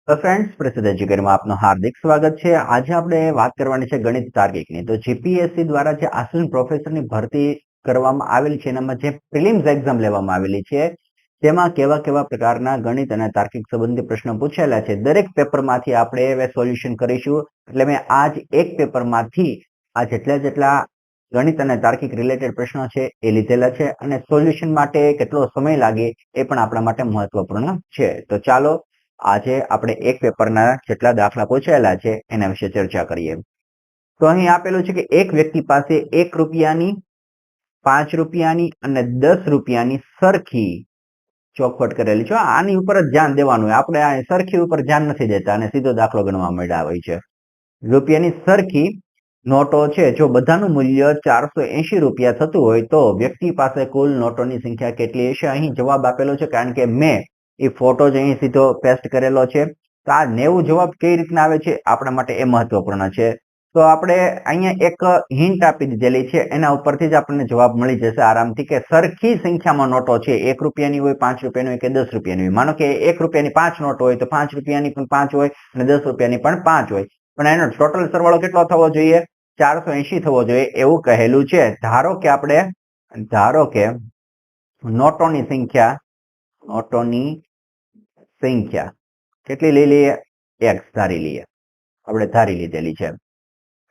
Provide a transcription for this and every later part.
તો ફ્રેન્ડ્સ, પ્રસિદ્ધ એજ્યુકેટરમાં આપનું હાર્દિક સ્વાગત છે. આજે આપણે વાત કરવાની છે ગણિત તાર્કિકની. તો જીપીએસસી દ્વારા જે આસિસ્ટન્ટ પ્રોફેસરની ભરતી કરવામાં આવેલી છે, એનામાં જે પ્રિલિમ્સ એક્ઝામ લેવામાં આવેલી છે, તેમાં કેવા કેવા પ્રકારના ગણિત અને તાર્કિક સંબંધી પ્રશ્નો પૂછેલા છે, દરેક પેપરમાંથી આપણે હવે સોલ્યુશન કરીશું. એટલે મેં આજ એક પેપરમાંથી આ જેટલા ગણિત અને તાર્કિક રિલેટેડ પ્રશ્નો છે એ લીધેલા છે, અને સોલ્યુશન માટે કેટલો સમય લાગે એ પણ આપણા માટે મહત્વપૂર્ણ છે. તો ચાલો આજે આપણે એક પેપરના જેટલા દાખલા પૂછાયેલા છે એના વિશે ચર્ચા કરીએ. તો અહીં આપેલું છે કે એક વ્યક્તિ પાસે 1 રૂપિયાની, 5 રૂપિયાની અને 10 રૂપિયાની સરખી ચોખવટ કરેલી છે. આની ઉપર જ ધ્યાન દેવાનું હોય, આપણે આ સરખી ઉપર ધ્યાન નથી દેતા અને સીધો દાખલો ગણવા માંડ્યા હોય છે. રૂપિયાની સરખી નોટો છે, જો બધાનું મૂલ્ય 480 રૂપિયા થતું હોય તો વ્યક્તિ પાસે કુલ નોટોની સંખ્યા કેટલી હશે? અહીં જવાબ આપેલો છે, કારણ કે મેં એ ફોટો જ અહીં સીધો પેસ્ટ કરેલો છે. તો આ 90 જવાબ કઈ રીતના આવે છે આપણા માટે એ મહત્વપૂર્ણ છે. તો આપણે અહીંયા એક હિન્ટ આપી દીધેલી છે, એના ઉપરથી જ આપણને જવાબ મળી જશે આરામથી, કે સરખી સંખ્યામાં નોટો છે, 1 રૂપિયાની હોય, 5 રૂપિયાની હોય કે 10 રૂપિયાની હોય. માનો કે 1 રૂપિયાની 5 નોટ હોય તો 5 રૂપિયાની પણ 5 હોય અને 10 રૂપિયાની પણ 5 હોય, પણ એનો ટોટલ સરવાળો કેટલો થવો જોઈએ? 480 થવો જોઈએ એવું કહેલું છે. ધારો કે નોટોની સંખ્યા કેટલી લઈ લઈએ? x ધારી લઈએ, આપણે ધારી લીધેલી છે.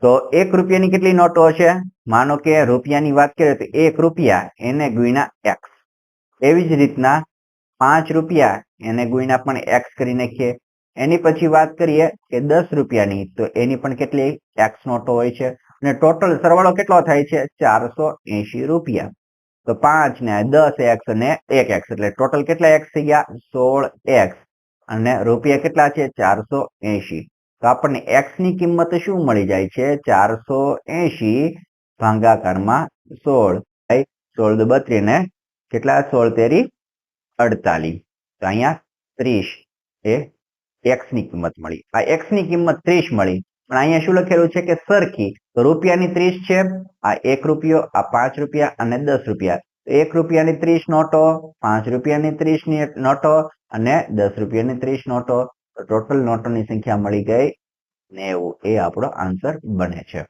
તો 1 રૂપિયાની કેટલી નોટો હશે? માનો કે રૂપિયાની વાત કરીએ તો 1 રૂપિયા એને ગુણ્યા x. એવી જ રીતના 5 રૂપિયા એને ગુણ્યા પણ x કરી નાખીએ. એની પછી વાત કરીએ કે 10 રૂપિયાની, તો એની પણ કેટલી x નોટો હોય છે, અને ટોટલ સરવાળો કેટલો થાય છે? 480 રૂપિયા. તો 5 ને 10x અને 1x, એટલે ટોટલ કેટલા x થઈ ગયા? 16x. અને રૂપિયા કેટલા છે? 480. તો આપણને x ની કિંમત શું મળી જાય છે? 480 ભાગાકારમાં 16. 16 દુ 32 ને કેટલા? 16 તેરી 48. તો અહીંયા 30 એ x ની કિંમત મળી. આ x ની કિંમત 30 મળી, પણ અહીંયા શું લખેલું છે કે સરખી. તો રૂપિયાની 30 છે, આ 1 રૂપિયો, આ 5 રૂપિયા અને 10 રૂપિયા. 1 રૂપિયાની 30 નોટો, 5 રૂપિયાની 30 નોટો અને 10 રૂપિયાની 30 નોટો. ટોટલ નોટોની સંખ્યા મળી ગઈ 90. એ આપણો આન્સર બને છે.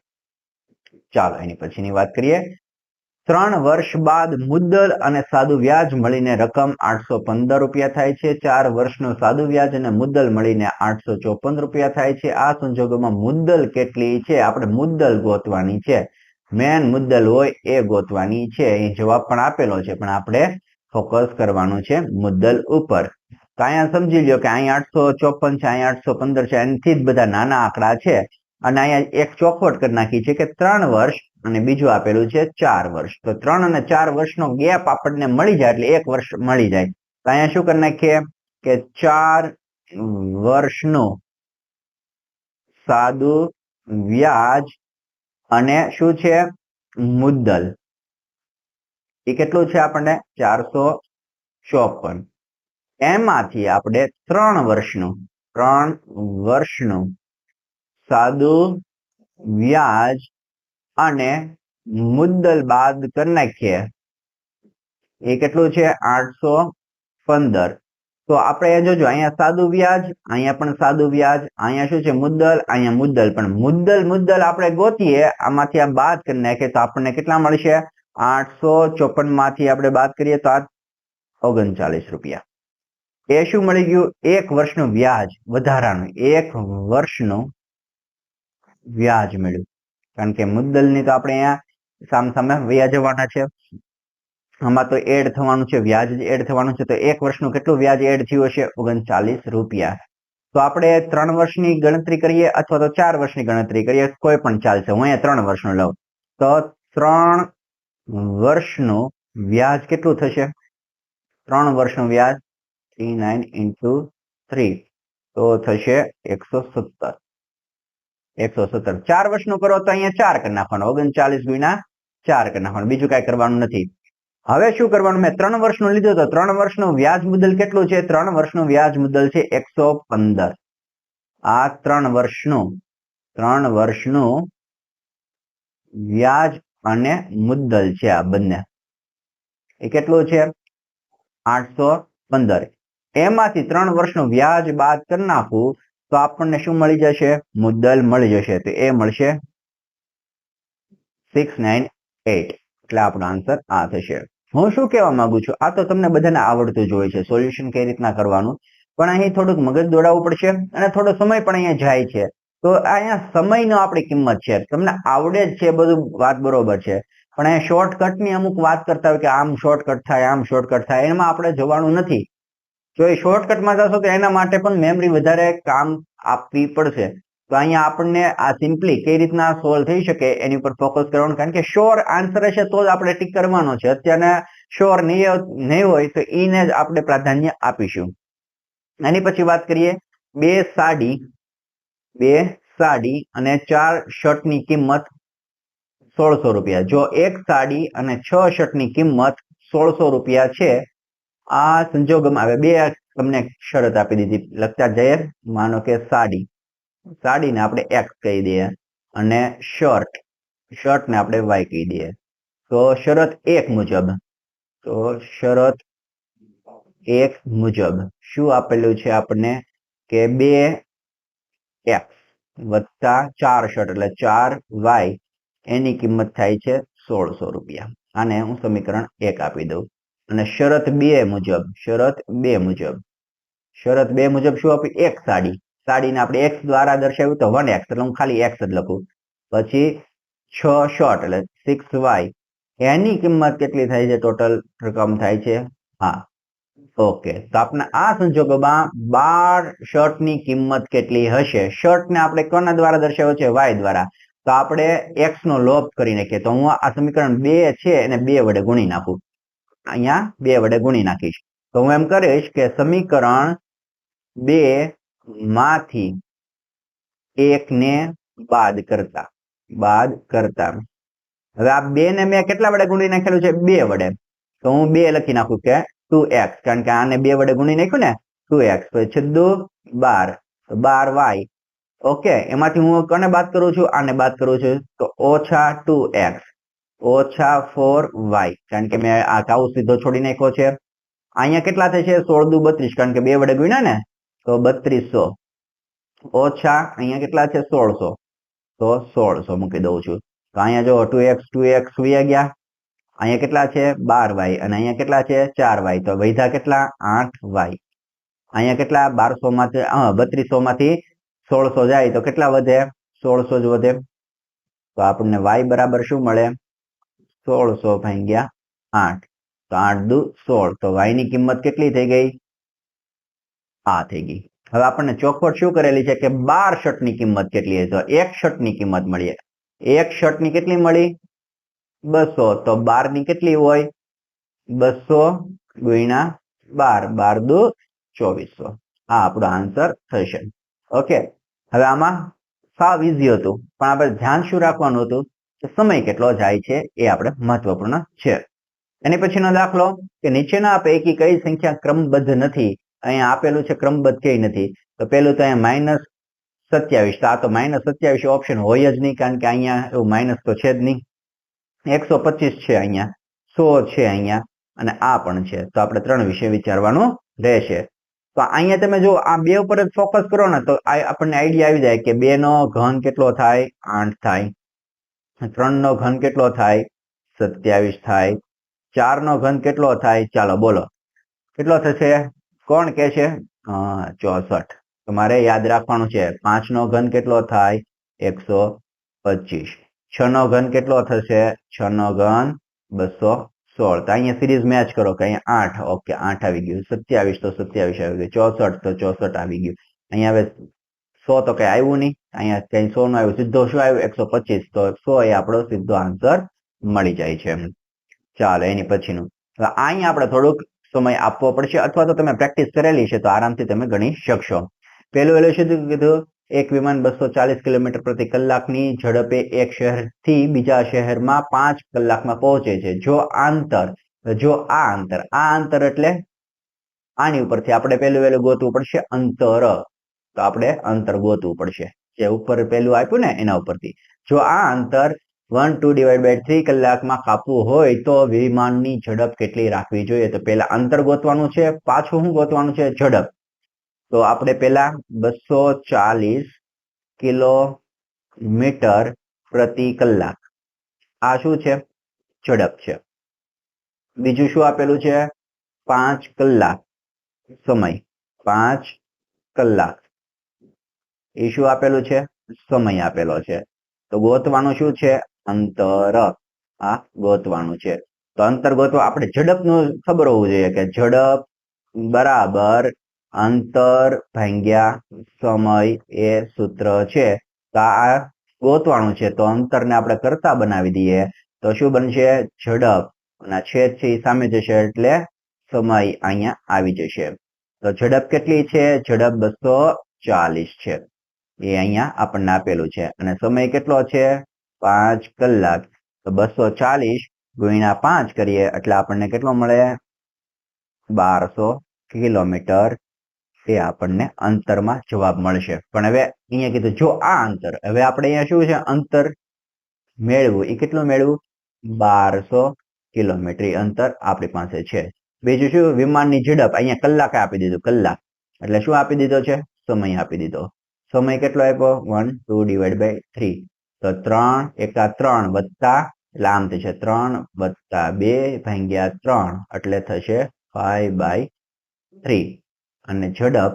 ચાલો એની પછીની વાત કરીએ. 3 વર્ષ બાદ મુદ્દલ અને સાદું વ્યાજ મળીને રકમ 815 રૂપિયા થાય છે. 4 વર્ષનું સાદું વ્યાજ અને મુદ્દલ મળીને 854 રૂપિયા થાય છે. આ સંજોગોમાં મુદ્દલ કેટલી છે? આપણે મુદ્દલ ગોતવાની છે. મેન મુદ્દલ હોય એ ગોતવાની છે. અહીં જવાબ પણ આપેલો છે, પણ આપણે ફોકસ કરવાનું છે મુદ્દલ ઉપર. તો અહીંયા સમજી લો કે અહીં 854 છે, અહીં 815 છે, એનાથી જ બધા નાના આંકડા છે. અને અહીંયા એક ચોખવટ કરી નાખી છે કે 3 વર્ષ અને બીજું આપેલું છે 4 વર્ષ. તો 3 અને 4 વર્ષનો ગેપ આપણને મળી જાય એટલે 1 વર્ષ મળી જાય. તો અહીંયા શું કરી નાખીએ કે 4 વર્ષનું સાદું વ્યાજ અને શું છે? મુદ્દલ. એ કેટલું છે આપણને? 454. એમાંથી આપણે 3 વર્ષનું સાદું વ્યાજ અને મુદ્દલ બાદ કરી નાખીએ. એ કેટલું છે? 815. તો આપણે જોજો, અહીંયા સાદું વ્યાજ, અહીંયા પણ સાદું વ્યાજ, અહીંયા શું છે? મુદ્દલ, અહીંયા મુદ્દલ. પણ મુદ્દલ આપણે ગોતીએ, આમાંથી આ બાદ કરી નાખીએ તો આપણને કેટલા મળશે? 854 માંથી આપણે બાદ કરીએ તો 39 રૂપિયા. એ શું મળી ગયું? 1 વર્ષનું વ્યાજ વધારાનું, 1 વર્ષનું વ્યાજ મળ્યું. કારણ કે મુદ્દલની તો આપણે અહીંયા સામે વ્યાજ જવાના છે, આમાં તો એડ થવાનું છે, વ્યાજ એડ થવાનું છે. તો 1 વર્ષનું કેટલું વ્યાજ એડ થયું હશે? 39 રૂપિયા. તો આપણે 3 વર્ષની ગણતરી કરીએ અથવા તો 4 વર્ષની ગણતરી કરીએ, કોઈ પણ ચાલશે. હું અહીંયા 3 વર્ષનું લઉં. તો 3 વર્ષનું વ્યાજ કેટલું થશે? 3 વર્ષનું વ્યાજ 39 into 3, તો થશે 117. 4 વર્ષનું કરો તો અહીંયા 4 કરી નાખવાનું, 39 ગુણ્યા 4 કરી નાખવાનું, બીજું કાંઈ કરવાનું નથી. હવે શું કરવાનું? મેં 3 વર્ષનું લીધું તો 3 વર્ષનું વ્યાજ મુદ્દલ કેટલું છે? 3 વર્ષનું વ્યાજ મુદ્દલ છે 115. આ 3 વર્ષનું વ્યાજ અને મુદ્દલ છે, આ બંને એ કેટલું છે? 815. એમાંથી 3 વર્ષનું વ્યાજ બાદ કરી નાખું તો આપણને શું મળી જશે? મુદ્દલ મળી જશે. તો એ મળશે 698. એટલે આપણો આન્સર આ થશે. હું શું કહેવા માંગુ છું, આ તો તમને બધાને આવડતું જ હોય છે સોલ્યુશન કઈ રીતના કરવાનું, પણ અહીં થોડુંક મગજ દોડાવવું પડશે અને થોડો સમય પણ અહીંયા જાય છે. તો અહીંયા સમયનો આપણી કિંમત છે. તમને આવડે જ છે બધું, વાત બરોબર છે, પણ અહીંયા શોર્ટકટની અમુક વાત કરતા હોય કે આમ શોર્ટકટ થાય, આમ શોર્ટકટ થાય, એમાં આપણે જવાનું નથી. જો એ શોર્ટકટમાં જશો તો એના માટે પણ મેમરી વધારે કામ આપવી પડશે. તો અહીંયા આપણને આ સિમ્પલી કઈ રીતના સોલ્વ થઈ શકે એની ઉપર ફોકસ કરવાનું, કારણ કે શ્યોર આન્સર હશે તો જ આપણે ટીક કરવાનો છે. અત્યારના શ્યોર નહીં હોય તો ઈને જ આપણે પ્રાધાન્ય આપીશું. એની પછી વાત કરીએ, 2 સાડી અને 4 શર્ટની કિંમત 1600 રૂપિયા. જો 1 સાડી અને 6 શર્ટની કિંમત 1600 રૂપિયા છે, આ સંજોગોમાં આવે. બે તમને શરત આપી દીધી, લખતા જઈએ. માનો કે સાડીને આપણે એક્સ કહી દઈએ અને શર્ટને આપણે વાય કહી દઈએ. તો શરત 1 મુજબ શું આપેલું છે આપણને કે 2x વત્તા 4 શર્ટ એટલે 4y એની કિંમત થાય છે 1600 રૂપિયા. આને હું સમીકરણ 1 આપી દઉં. અને શરત 2 મુજબ શું આપ્યું? 1 સાડીને આપણે x દ્વારા દર્શાવ્યું તો 1x, એટલે હું ખાલી x જ લખું. પછી 6 શર્ટ એટલે 6y, એની કિંમત કેટલી થાય છે? ટોટલ રકમ થાય છે, હા, ઓકે. તો આપણે આ સંજોગોમાં 12 શર્ટની કિંમત કેટલી હશે? શર્ટને આપણે કોના દ્વારા દર્શાવ્યો છે? y દ્વારા. તો આપણે x નો લોપ કરી નાખીએ. તો હું આ સમીકરણ 2 છે એને 2 વડે ગુણી નાખું. અહીંયા 2 વડે ગુણી નાખીશ. તો હું એમ કરીશ કે સમીકરણ 2 માંથી 1 ને બાદ કરતા હવે આ 2 ને મેં કેટલા વડે ગુણી નાખેલું છે? 2 વડે. તો હું 2 લખી નાખું કે 2x, કારણ કે આને 2 વડે ગુણી નાખ્યું ને, 2x. પછી છેદું 12, તો 12y. ઓકે, એમાંથી હું કોને બાદ કરું છું? આને બાદ કરું છું. તો ઓછા 2x ઓછા 4y, કારણ કે મેં આ આવું સીધો છોડી નાખ્યો છે. અહીંયા કેટલા થશે? 16 દુ 32, કારણ કે 2 વડે ગુણ્યા ને, તો 3200 ઓછા અહીંયા કેટલા છે? 1600, તો 1600 મૂકી દઉં છું. તો અહીંયા જો 2x વયા ગયા. અહીંયા કેટલા છે? 12y અને અહીંયા કેટલા છે? 4y. તો વધ્યા કેટલા? 8y. અહીંયા કેટલા? 3200 માંથી 1600 જાય તો કેટલા વધે? 1600 જ વધે. તો આપણને y બરાબર શું મળે? 1600 ભાગ્યા 8, તો 8 દુ 16. તો y ની કિંમત કેટલી થઈ ગઈ? આ થઈ ગઈ. હવે આપણને ચોખવટ શું કરેલી છે કે 12 શર્ટની કિંમત કેટલી છે? તો 1 શર્ટની કિંમત મળી. 1 શર્ટની કેટલી મળી? 200. તો 12 ની કેટલી હોય? 200 ગુણ્યા 12, 12 દુ 2400. આ આપણો આન્સર થશે. ઓકે, હવે આમાં સાવ ઈઝી હતું, પણ આપણે ધ્યાન શું રાખવાનું હતું કે સમય કેટલો જાય છે એ આપણે મહત્વપૂર્ણ છે. એની પછીનો દાખલો કે નીચેના પૈકી કઈ સંખ્યા ક્રમબદ્ધ નથી? અહીંયા આપેલું છે ક્રમબદ્ધ કઈ નથી. તો પેલું તો અહીંયા -27. આ તો -27 ઓપ્શન હોય જ નહીં, કારણ કે અહીંયા એવું માઇનસ તો છે જ નહીં. 125 છે અહીંયા, 100 છે અહીંયા, અને આ પણ છે. તો આપણે 3 વિશે વિચારવાનું રહેશે. તો અહીંયા તમે જો આ 2 ઉપર જ ફોકસ કરો ને તો આપણને આઈડિયા આવી જાય કે 2 નો ઘન કેટલો થાય? 8 થાય. 3 નો ઘન કેટલો થાય? 27 થાય. 4 નો ઘન કેટલો થાય? ચાલો બોલો કેટલો થશે? કોણ કે છે? 64. તમારે યાદ રાખવાનું છે. 5 નો ઘન કેટલો થાય? 125. 6 નો ઘન કેટલો થશે? 6 નો ઘન 216. તો અહીંયા સિરીઝ મેચ કરો કે અહીંયા 8, ઓકે 8 આવી ગયું. 27 તો 27 આવી ગયું. 64 તો 64 આવી ગયું. અહીંયા હવે 100 તો કઈ આવ્યું નહીં. અહીંયા કઈ 100 નું આવ્યું. સીધો શું આવ્યું? 125. તો 100 એ આપણો સીધો આન્સર મળી જાય છે. ચાલો એની પછીનું. અહીંયા આપણે થોડુંક સમય આપવો પડશે, અથવા તો તમે પ્રેક્ટિસ કરેલી છે તો આરામથી તમે ગણી શકશો. પહેલું શું કીધું? એક વિમાન 240 કિલોમીટર પ્રતિ કલાકની ઝડપે એક શહેરથી બીજા શહેરમાં 5 કલાકમાં પહોંચે છે. જો આ અંતર એટલે આની ઉપરથી આપણે પહેલું ગોતવું પડશે અંતર. તો આપણે અંતર ગોતવું પડશે જે ઉપર પહેલું આપ્યું ને એના ઉપરથી. જો આ અંતર 1/2/3 કલાકમાં કાપવું હોય તો વિમાનની ઝડપ કેટલી રાખવી જોઈએ? તો પહેલા અંતર ગોતવાનું છે, પાછું શું ગોતવાનું છે? ઝડપ. તો આપણે પહેલા 240 કિલોમીટર પ્રતિ કલાક આ શું છે? ઝડપ છે. બીજું શું આપેલું છે? 5 કલાક સમય. 5 કલાક એ શું આપેલું છે? સમય આપેલો છે. તો ગોતવાનું શું છે? અંતર. આ ગોતવાનું છે. તો અંતર ગોતવા આપણે ઝડપનું ખબર હોવું જોઈએ કે ઝડપ બરાબર અંતર ભાગ્યા સમય એ સૂત્ર છે. તો આ ગોતવાનું છે. તો અંતરને આપણે કરતા બનાવી દઈએ તો શું બનશે? ઝડપ અને છેદ છે એ સામે જશે એટલે સમય અહીંયા આવી જશે. તો ઝડપ કેટલી છે? ઝડપ 240 છે. એ અહીંયા આપણને આપેલું છે અને સમય કેટલો છે? 5 કલાક. તો 240 ગુણ્યા 5 કરીએ એટલે આપણને કેટલો મળે? 1200 કિલોમીટર એ આપણને અંતરમાં જવાબ મળશે. પણ હવે અહીંયા કીધું જો આ અંતર, હવે આપણે અહીંયા શું છે? અંતર મેળવું. એ કેટલું મેળવું? 1200 કિલોમીટર અંતર આપણી પાસે છે. બીજું શું? વિમાનની ઝડપ. અહીંયા કલાકે આપી દીધું. કલાક એટલે શું આપી દીધો છે? સમય આપી દીધો. સમય કેટલો આપ્યો? 1/2/3. તો 3 એકા 3 વત્તા એટલે આમ થશે 3 વત્તા 2 ભાગ્યા 3 એટલે થશે 5/3. અને ઝડપ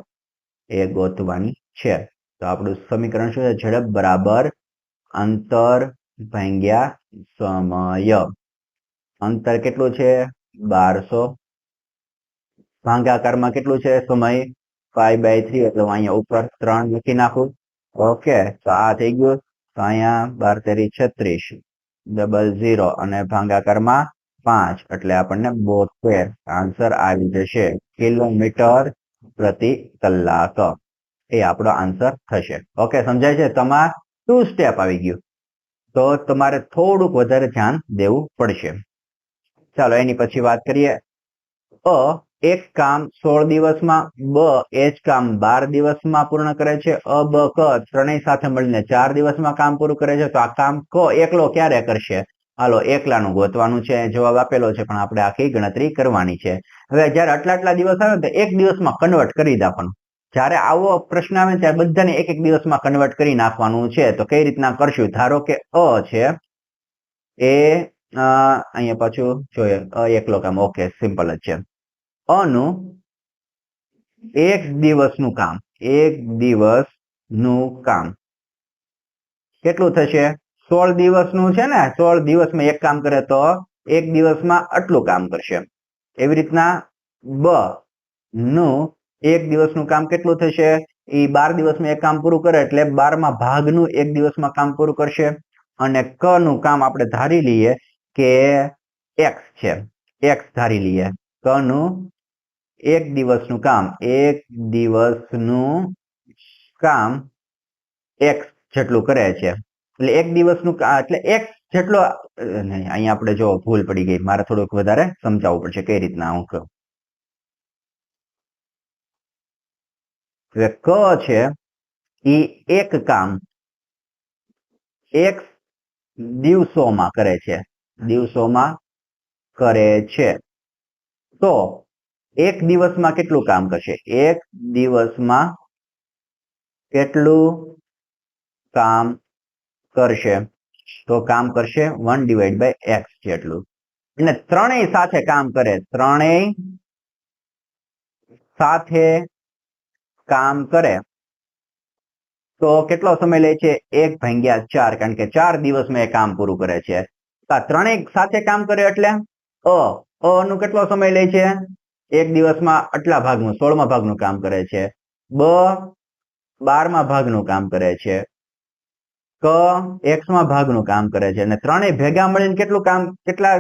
એ ગોતવાની છે. તો આપણું સમીકરણ શું છે? ઝડપ બરાબર અંતર ભાગ્યા સમય. અંતર કેટલું છે? 1200. ભાગાકારમાં કેટલું છે? સમય 5/3 એટલે હું અહીંયા ઉપર 3 લખી નાખું. ઓકે, તો આ થઈ ગયું. તો અહીંયા 12 36 00 અને ભાગાકારમાં 5 એટલે આપણને 72 આન્સર આવી જશે. કિલોમીટર પ્રતિ કલાક એ આપણો આન્સર થશે. ઓકે, સમજાય છે? તમારે 2 સ્ટેપ આવી ગયું. તો તમારે થોડુંક વધારે ધ્યાન દેવું પડશે. ચાલો એની પછી વાત કરીએ. એક કામ 16 દિવસમાં, બ એ જ કામ 12 દિવસમાં પૂર્ણ કરે છે, અ બ ક ત્રણેય સાથે મળીને 4 દિવસમાં કામ પૂરું કરે છે. તો આ કામ ક એકલો ક્યારે કરશે? હાલો એકલાનું ગોતવાનું છે. જવાબ આપેલો છે પણ આપણે આખી ગણતરી કરવાની છે. હવે જયારે આટલા દિવસ આવે તો એક દિવસમાં કન્વર્ટ કરી નાખવાનું. જયારે આવો પ્રશ્ન આવે ત્યારે બધાને એક દિવસમાં કન્વર્ટ કરી નાખવાનું છે. તો કઈ રીતના કરશું? ધારો કે અ છે એ અહીંયા પાછું જોઈએ એકલો કામ. ઓકે, સિમ્પલ જ છે. અનું એક દિવસનું કામ, એક દિવસનું કામ કેટલું થશે? 16 દિવસનું છે ને, 16 દિવસમાં એક કામ કરે તો એક દિવસમાં આટલું કામ કરશે. એવી રીતના બ નું એક દિવસનું કામ કેટલું થશે? એ 12 દિવસમાં એક કામ પૂરું કરે એટલે 12મા ભાગનું એક દિવસમાં કામ પૂરું કરશે. અને ક નું કામ આપણે ધારી લઈએ કે એક્સ છે, એક્સ ધારી લઈએ. ક નું એક દિવસનું કામ, એક દિવસનું કામ એક્સ જેટલું કરે છે. એટલે એક દિવસનું એટલે એક્સ જેટલો અહીંયા આપણે જો ભૂલ પડી ગઈ, મારે થોડુંક વધારે સમજાવવું પડશે કઈ રીતના હું કહું. હવે ક છે એ એક કામ એક દિવસોમાં કરે છે, દિવસોમાં કરે છે. તો એક દિવસમાં કેટલું કામ કરશે? એક દિવસમાં કેટલું કામ કરશે? તો કામ કરશે 1/x જેટલું. અને ત્રણેય સાથે કામ કરે, ત્રણેય સાથે કામ કરે તો કેટલો સમય લે છે? 1/4 કારણ કે 4 દિવસમાં એ કામ પૂરું કરે છે. ત્રણેય સાથે કામ કરે એટલે અ નું કેટલો સમય લે છે? એક દિવસમાં આટલા ભાગનું 16મા ભાગનું કામ કરે છે. બ 12મા ભાગનું કામ કરે છે. ક એક્સમા ભાગનું કામ કરે છે. અને ત્રણેય ભેગા મળીને કેટલું કામ, કેટલા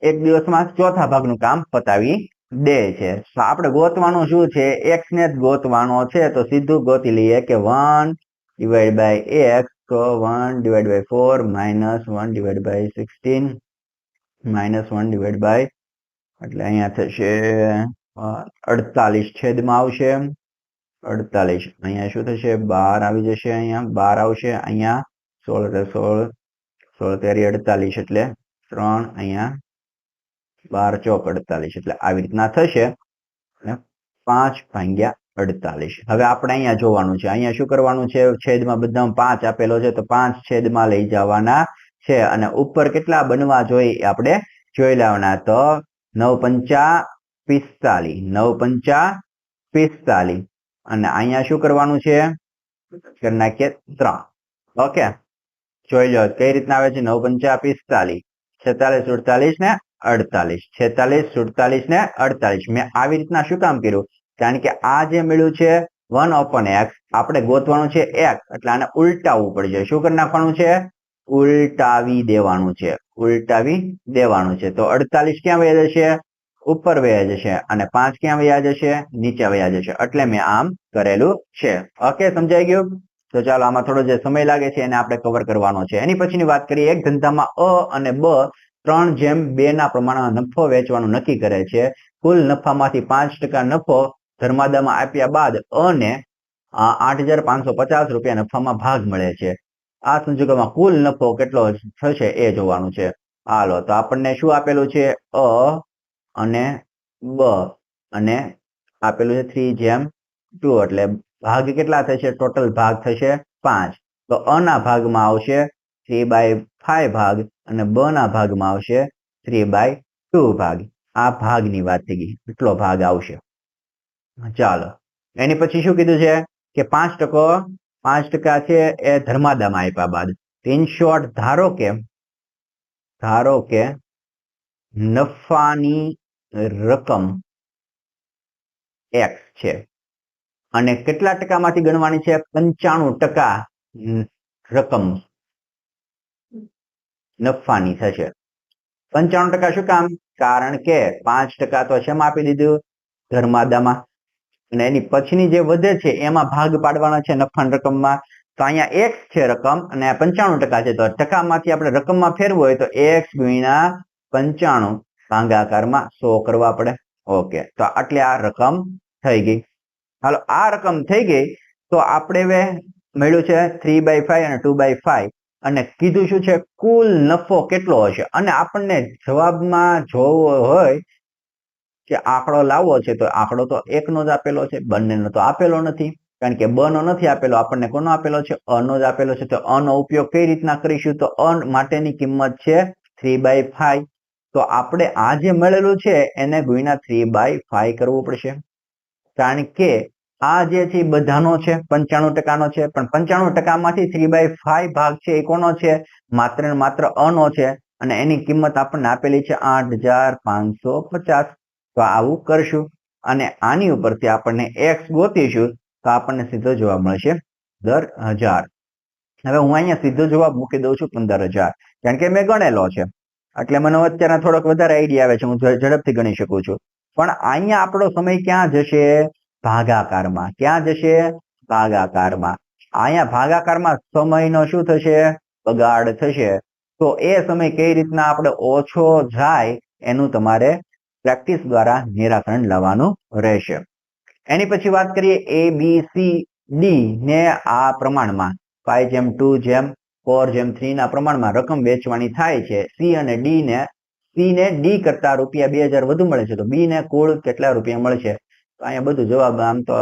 એક દિવસમાં ચોથા ભાગનું કામ પતાવી દે છે. તો આપણે ગોતવાનું શું છે? એક્સ ને જ ગોતવાનો છે. તો સીધું ગોતી લઈએ કે 1/x. તો 1/4 -1/16 -1/ એટલે અહીંયા થશે 48 છેદમાં આવશે 48. અહીંયા શું થશે? 12 આવી જશે. અહીંયા 12 આવશે. અહીંયા 16 એટલે 16 16 તેરી 48 એટલે 3 અહીંયા 12 ચોક 48 એટલે આવી રીતના થશે અને 5/48. હવે આપણે અહીંયા જોવાનું છે, અહીંયા શું કરવાનું છે, છેદમાં બધામાં 5 આપેલો છે તો 5 છેદમાં લઈ જવાના છે અને ઉપર કેટલા બનવા જોઈએ આપણે જોઈ લેવાના. તો 9×5 = 45 અને અહીંયા શું કરવાનું છે, કરી નાખીએ 3. ઓકે, જોઈ લો કઈ રીતના આવે છે. 9×5 = 45, 46 ને 48, 46, 47 ને 48. મેં આવી રીતના શું કામ કર્યું, કારણ કે આ જે મળ્યું છે 1/x આપણે ગોતવાનું છે x, એટલે આને ઉલટાવવું પડશે. શું કરી નાખવાનું છે, ઉલટાવી દેવાનું છે, ઉલટાવી દેવાનું છે. તો 48 ક્યાં વયા જશે, ઉપર વયા જશે અને 5 ક્યાં વયા જશે, નીચે વયા જશે. એટલે મેં આમ કરેલું છે. ઓકે, સમજાઈ ગયું. તો ચાલો આમાં થોડો જે સમય લાગે છે એને આપણે કવર કરવાનો છે. એની પછીની વાત કરીએ, એક ધંધામાં અ અને બ 3/2 ના પ્રમાણમાં નફો વેચવાનું નક્કી કરે છે. કુલ નફામાંથી 5% નફો ધર્માદામાં આપ્યા બાદ અને 8,550 રૂપિયા નફામાં ભાગ મળે છે. આ સંજોગોમાં કુલ નફો કેટલો થશે એ જોવાનું છે. હાલો, તો આપણને શું આપેલું છે, અ અને બ અને આપેલું છે 3/2 એટલે ભાગ કેટલા થશે, ટોટલ ભાગ થશે 5. તો અ ના ભાગમાં આવશે 3/5 ભાગ અને બ ના ભાગમાં આવશે 3/2 ભાગ. આ ભાગની વાત થઈ ગઈ, એટલો ભાગ આવશે. ચાલો, એની પછી શું કીધું છે કે 5% છે એ ધર્માદામાં આપ્યા બાદ. ઇન શોર્ટ, ધારો કે નફાની રકમ x છે અને કેટલા ટકામાંથી ગણવાની છે, 95% રકમ નફાની થશે. 95% શું કામ, કારણ કે 5% તો શેમાં આપી દીધું, ધર્માદામાં, અને એની પછીની જે વધે છે એમાં ભાગ પાડવાના છે નફાની રકમમાં. તો અહીંયા x છે રકમ અને 95% છે, તો ટકામાંથી આપણે રકમમાં ફેરવું હોય તો x × 95 ભાગાકારમાં 100 કરવા પડે. ઓકે, તો આટલી આ રકમ થઈ ગઈ. હાલો, આ રકમ થઈ ગઈ તો આપણે હવે મળ્યું છે 3/5 અને 2/5 અને કીધું શું છે, કુલ નફો કેટલો હશે. અને આપણને જવાબમાં જોવો હોય કે આંકડો લાવવો છે તો આંકડો તો 1 નો જ આપેલો છે, બંનેનો તો આપેલો નથી, કારણ કે બ નો નથી આપેલો, આપણને કોનો આપેલો છે, અ નો જ આપેલો છે. તો અ નો ઉપયોગ કઈ રીતના કરીશું, તો અ માટેની કિંમત છે 3/5. તો આપણે આ જે મળેલું છે એને ગુણ્યા 3/5 કરવું પડશે, કારણ કે આ જે છે બધાનો છે, 95% છે, પણ 95%માંથી 3/5 ભાગ છે એ કોનો છે, માત્ર ને માત્ર અ નો છે અને એની કિંમત આપણને આપેલી છે 8,550. તો આવું કરશું અને આની ઉપરથી આપણને x ગોતીશું તો આપણને સીધો જવાબ મળશે 15,000. હવે હું અહીંયા સીધો જવાબ મૂકી દઉં છું 15,000, કારણ કે મેં ગણેલો છે એટલે મને અત્યારે થોડોક વધારે આઈડિયા આવે છે, હું ઝડપથી ગણી શકું છું. પણ અહીંયા આપણો સમય ક્યાં જશે, ભાગાકારમાં. ક્યાં જશે, ભાગાકારમાં. અહીંયા ભાગાકારમાં સમયનો શું થશે, બગાડ થશે. તો એ સમય કઈ રીતના આપણે ઓછો જાય એનું તમારે પ્રેક્ટિસ દ્વારા નિરાકરણ લાવવાનું રહેશે. એની પછી વાત કરીએ, ABCD ને આ પ્રમાણમાં 5/2/4/3 ના પ્રમાણમાં રકમ વેચવાની થાય છે. C ને D કરતા રૂપિયા 2,000 વધુ મળે છે, તો B ને કુલ કેટલા રૂપિયા મળશે. તો અહીંયા બધું જવાબ આમ તો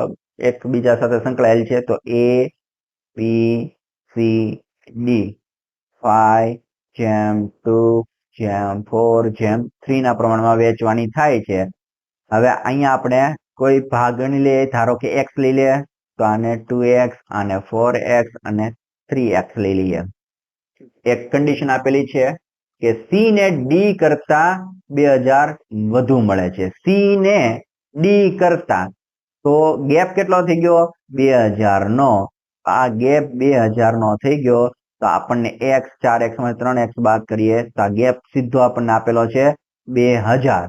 એકબીજા સાથે સંકળાયેલ છે. તો ABCD 5/2/4/3 ના પ્રમાણમાં વેચવાની થાય છે. હવે અહીંયા આપણે કોઈ ભાગ ગણી લઈએ, ધારો કે x લઈ લે તો આને 2x અને 4x અને 3x લઈ લઈએ. એક કન્ડિશન આપેલી છે કે C ને D કરતા 2,000 વધુ મળે છે. C ને D કરતા, તો ગેપ કેટલો થઈ ગયો, 2,000 નો. આ ગેપ 2,000 નો થઈ ગયો તો આપણને x 4x માં 3x બાદ કરીએ તો આ ગેપ સીધો આપણને આપેલો છે 2,000.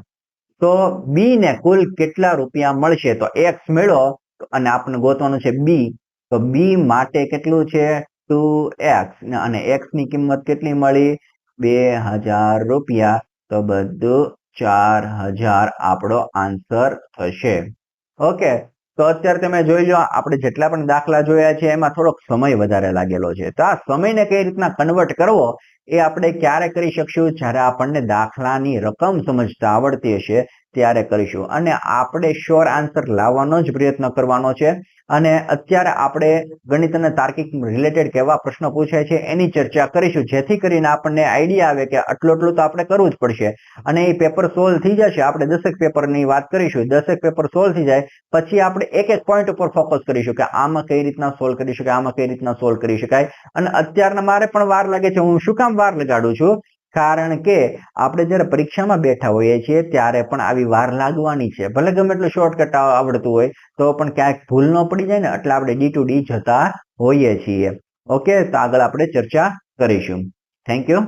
તો B ને કુલ કેટલા રૂપિયા મળશે, તો x મળ્યો અને આપણને ગોતવાનું છે B. તો B માટે કેટલું છે, 2x અને x ની કિંમત કેટલી મળી, 2,000 રૂપિયા. તો બધું 4,000 આપણો આન્સર થશે. ઓકે, તો અત્યારે તમે જોઈ લો, આપણે જેટલા પણ દાખલા જોયા છે એમાં થોડોક સમય વધારે લાગેલો છે. તો આ સમયને કઈ રીતના કન્વર્ટ કરવો એ આપણે ક્યારે કરી શકશું? જ્યારે આપણને દાખલાની રકમ સમજતા આવડતી હશે ત્યારે કરીશું. અને આપણે શ્યોર આન્સર લાવવાનો જ પ્રયત્ન કરવાનો છે. અને અત્યારે આપણે ગણિત અને તાર્કિક રિલેટેડ કેવા પ્રશ્નો પૂછાય છે એની ચર્ચા કરીશું, જેથી કરીને આપણને આઈડિયા આવે કે આટલું તો આપણે કરવું જ પડશે. અને એ પેપર સોલ્વ થઈ જશે. આપણે 10 પેપરની વાત કરીશું, 10 પેપર સોલ્વ થઈ જાય પછી આપણે એક એક પોઈન્ટ ઉપર ફોકસ કરીશું કે આમાં કઈ રીતના સોલ્વ કરી શકાય, આમાં કઈ રીતના સોલ્વ કરી શકાય. અને અત્યારના મારે પણ વાર લાગે છે. હું શું કામ વાર લગાડું છું? કારણ કે આપણે જ્યારે પરીક્ષામાં બેઠા હોઈએ છીએ ત્યારે પણ આવી વાર લાગવાની છે. ભલે ગમે એટલું શોર્ટકટ આવડતું હોય તો પણ ક્યાંક ભૂલ ન પડી જાય ને, એટલે આપણે ડી ટુ ડી જતા હોઈએ છીએ. ઓકે, તો આગળ આપણે ચર્ચા કરીશું. Thank you.